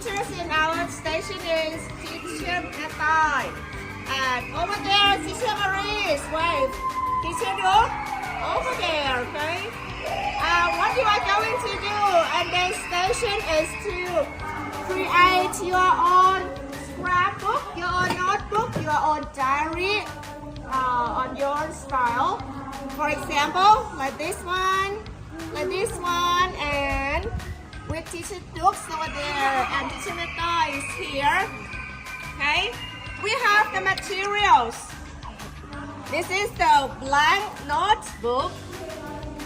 teachers in our station is Teacher Natai. And over there, Teacher Maurice. Wave. Teacher Duke. Over there, okay? What you are going to do at this station is to create your own scrapbook, your own notebook, your own diary on your style. For example, like this one, and with Teacher Duke's over there and Teacher Natai is here. Okay, we have the materials. This is the blank notebook.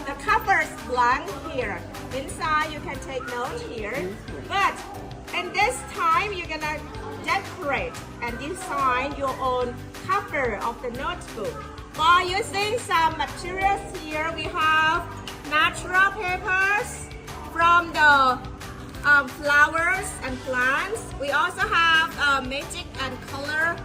The cover is blank here. Inside you can take notes here. But in this time you're gonna decorate and design your own cover of the notebook. By using some materials here, we have natural papers from the flowers and plants. We also have magic and color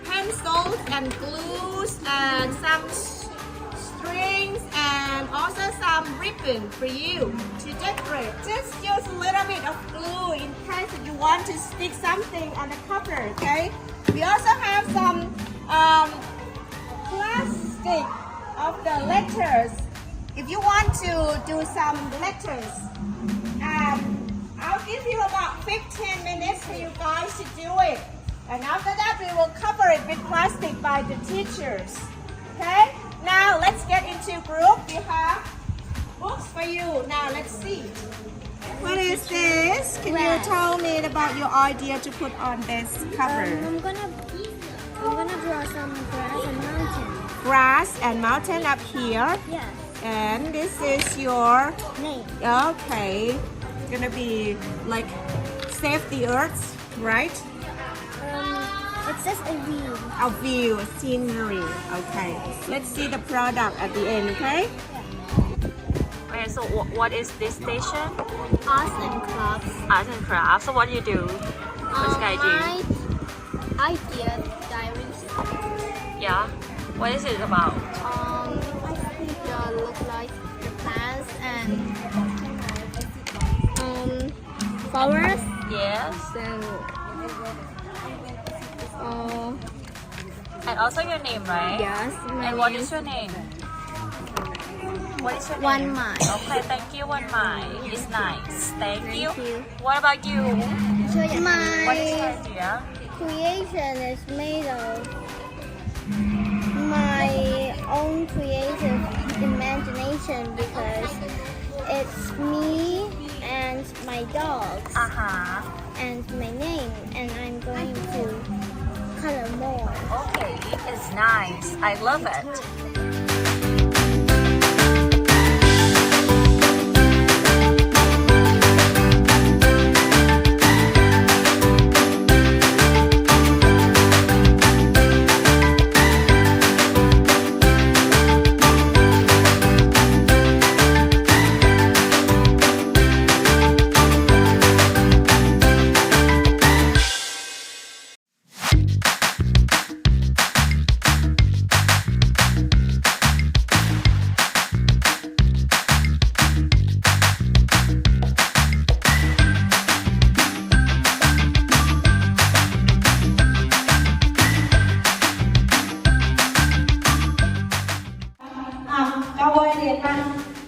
pencils and glues and some strings and also some ribbon for you to decorate. Just use a little bit of glue in case that you want to stick something on the cover, okay? We also have some plastic of the letters if you want to do some letters. I'll give you about 15 minutes for you guys to do it. And after that, we will cover it with plastic by the teachers. Okay? Now, let's get into group. We have books for you. Now, let's see. What is this? Can you tell me about your idea to put on this cover? I'm gonna draw some grass and mountain. Grass and mountain up here. Yes. And this is your Name. okay. It's gonna be like save the earth, right? It's just a view. A view, scenery. Okay. Let's see the product at the end, okay? Okay, so what is this station? Arts and crafts. Arts and crafts. So what do you do? What's the idea? My idea diaries. Yeah. What is it about? I think look like the plants and flowers. Yes. And also your name, right? Yes. And what is your name? What is your name? One Mai. Okay, thank you, One Mai. It's nice. Thank you. you. What about you? What is your My idea? creation is made of my own creative imagination because it's me and my dogs and my name, and I'm going to color more. Okay, it's nice. I love it.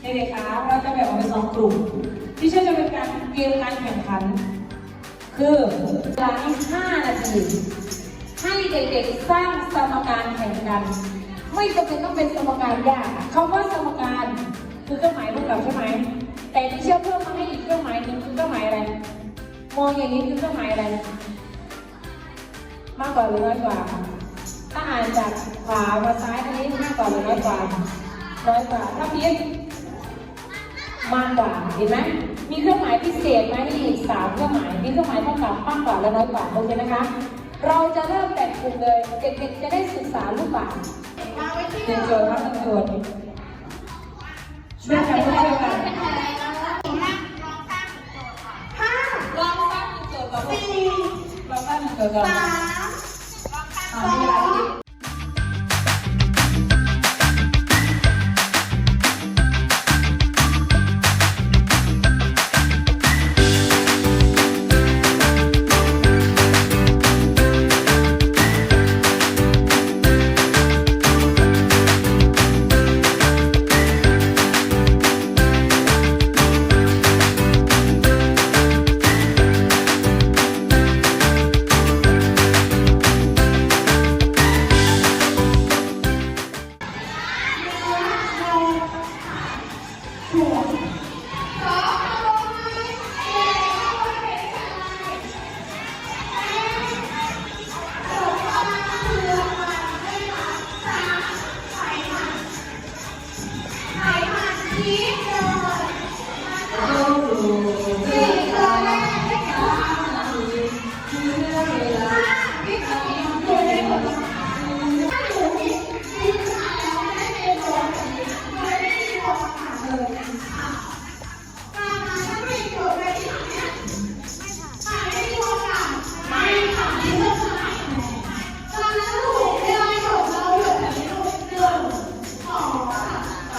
เด็กๆคะเราจะแบ่งออกเป็น2 กลุ่มที่เชื่อจะเป็นการเกมการแข่งขันคือเวลา5 นาทีให้เด็กๆสร้างสมการแข่งกันไม่จำเป็นต้องเป็นสมการยากคำว่าสมการคือเครื่องหมายรูปแบบใช่ไหมแต่ที่เชื่อเพิ่มมาให้อีกเครื่องหมายหนึ่งคือเครื่องหมายอะไรมองอย่างนี้คือเครื่องหมายอะไรมากกว่าหรือน้อยกว่าถ้าอ่านจากขวามาซ้ายอันนี้มากกว่าหรือน้อยกว่าถ้าพีชมากกว่าเห็นไหมมีเครื่องหมายพิเศษไหมมีอีก3 เครื่องหมายมีเครื่องหมายเท่ากับมากกว่าและน้อยกว่าโอเคนะคะเราจะเริ่มแบ่งกลุ่มเลยเด็กๆจะได้ศึกษารูปแบบ1 โจทย์ครับ1 โจทย์ช่วยกันลองสร้าง1 โจทย์ก่อนลองสร้าง1 โจทย์ก่อนมีเวลาคิด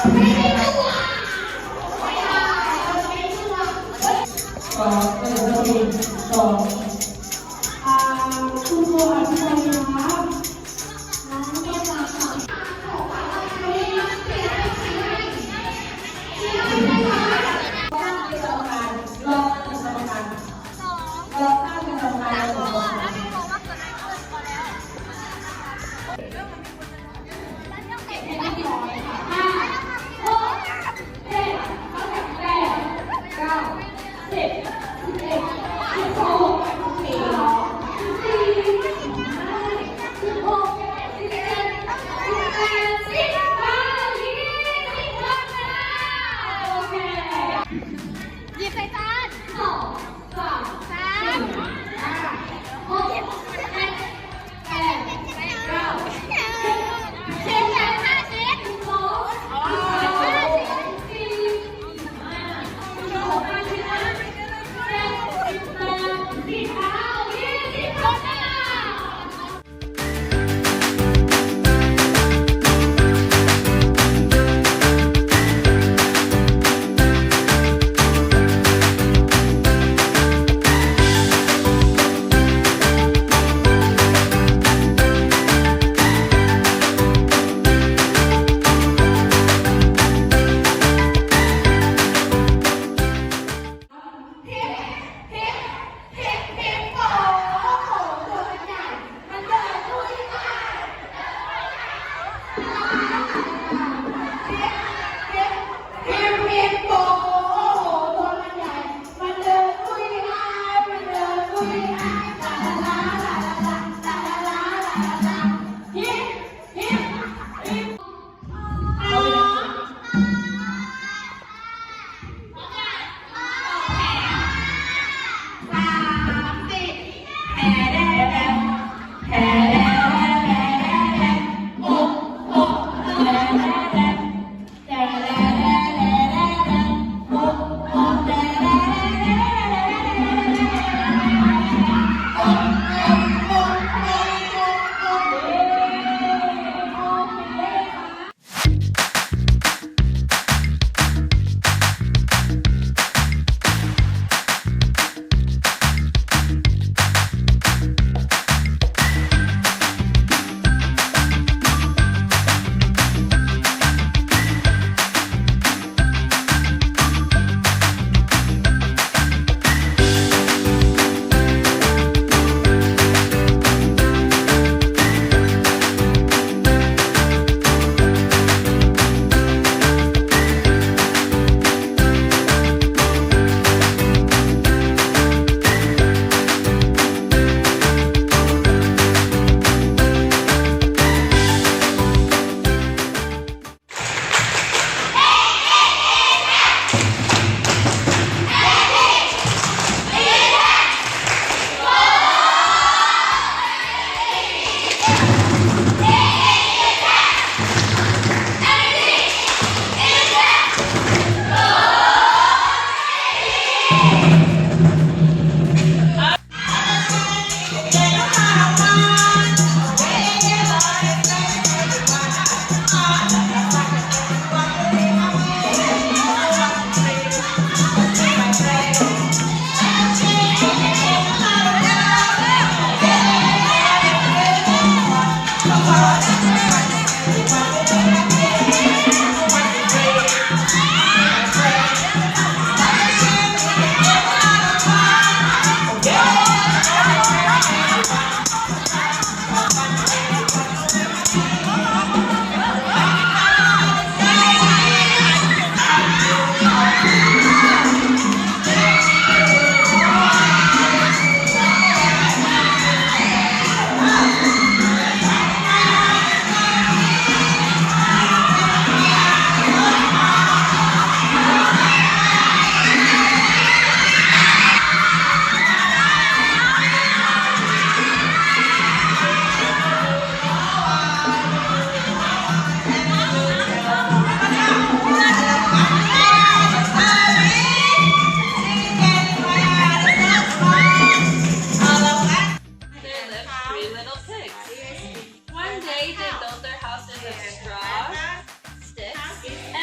ก็เป็นสกิลสองคุณครูอธิบายครับหยิบใส่จาน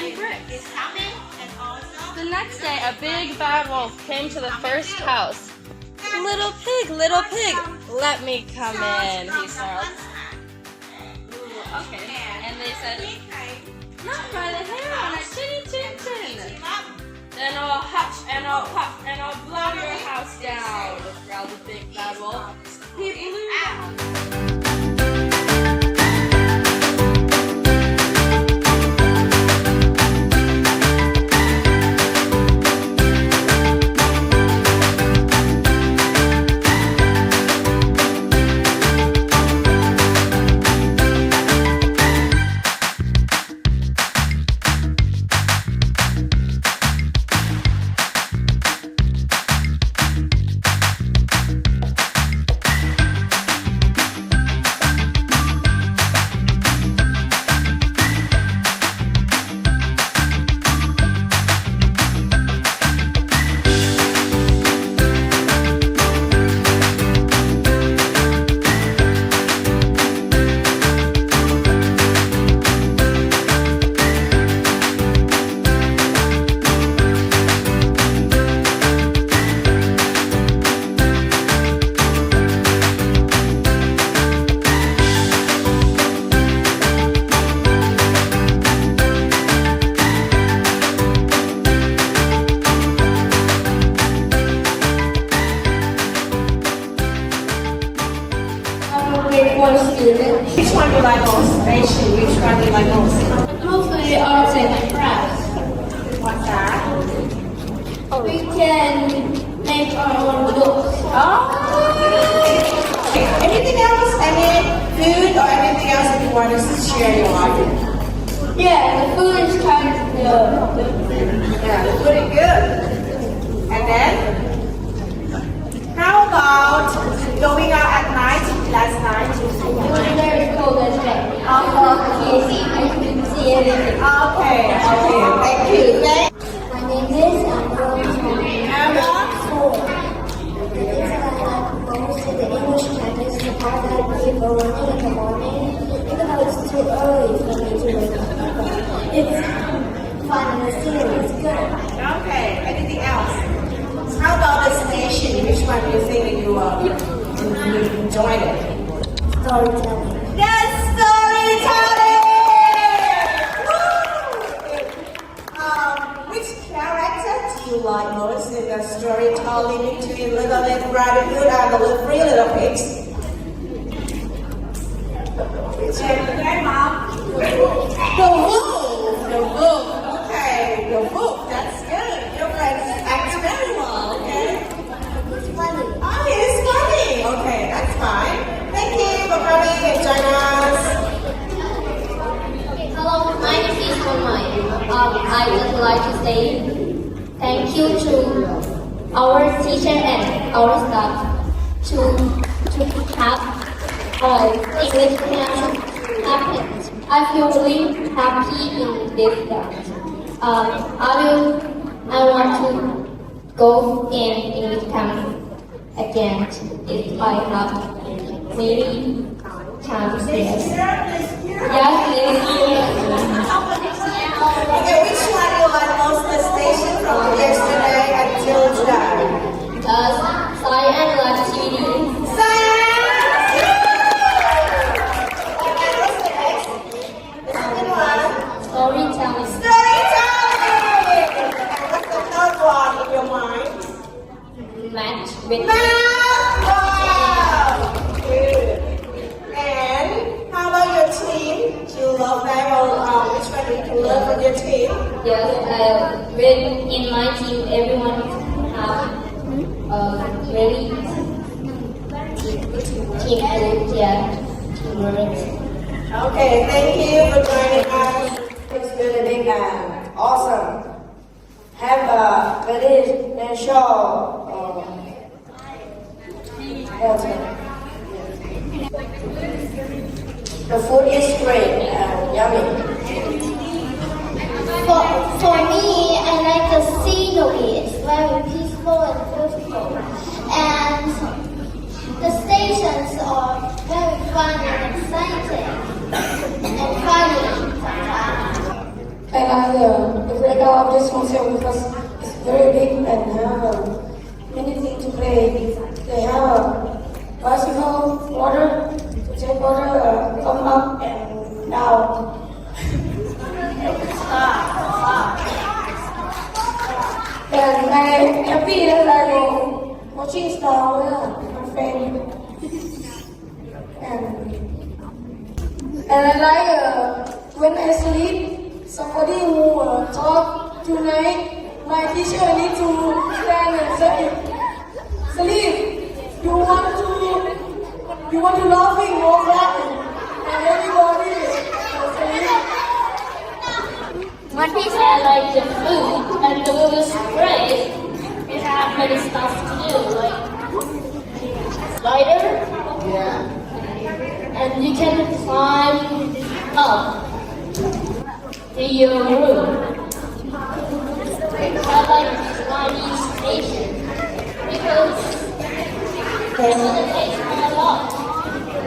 and bricks. It's coming, and also The next day, a big bad wolf came to the first house. Little pig, let me come in, he snarled. Ooh, okay. And they said, not by the hair on a chinny chin chin. Then I'll huff and I'll puff and I'll blow your house down, growled the big bad wolf. He blew down. Which one do you like most? Rachel, which one do you like most? Mostly arts and crafts. What's that? We can make our own books. Anything else? Any food or anything else that you want to share your life? Yeah, the food is kind of good. Yeah, pretty good. And then, how about going out at night? Last night? It was very cold as well. I couldn't see anything. Okay. Thank you. My name is Emma. The things that I like most in the English campus is the part that people running in the morning, even though it's too early for me to wake up. It's fun and the scenery is good. Okay. Anything else? How about the station? Which one do you think you enjoyed it? Storytelling. Yes, storytelling! Which character do you like most in the storytelling between Little Red Riding Hood and the Three Little Pigs? Okay, Mom. The wolf. The wolf. Okay, the wolf. That's good. Your friend acts very well. Okay. It's funny. Oh, it's funny. Okay, that's fine. Thank you for coming and joining us. Hello, my name is Anubanmahasarakham. I would like to say thank you to our teacher and our staff to have English class happened. I feel really happy in this class. I want to go in English class again if I have many times yes. Okay, which one you like most the station from yesterday until today? Science and activity. Science! Okay, what's the next? The second one? Storytelling. Storytelling! What's the third one in your mind? Match with Math! Wow! Good. And how about your team? Do you love them or which one do you love from your team? yes, when in my team everyone have really teamwork, teamwork. Okay, thank you for joining us. It's going to be awesome. Have a very special the food is great and yummy. For me, I like the scenery. It's very peaceful and beautiful. And the stations are very fun and exciting and funny sometimes. like the playground of this hotel because it's very big and have many things to play. They have a bicycle, water, to take water, come up and down. And I'm happy that I go watching star with my friend. And I like when I sleep, somebody who talk tonight, my teacher need to stand and say, sleep, you want to laughing or crying, and everybody sleep. One piece I like the food and the was great. We have many stuff to do, like slider. And you can climb up to your room. I like Chinese station because there's a taste a lot.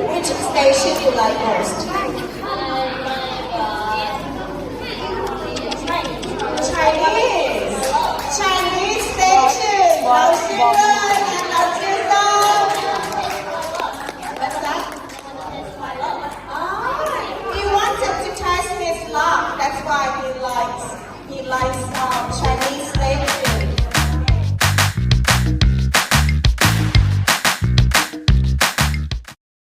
Which station you like most? Chinese station. No sugar and no sugar. What's that? He wanted to test his luck. That's why he likes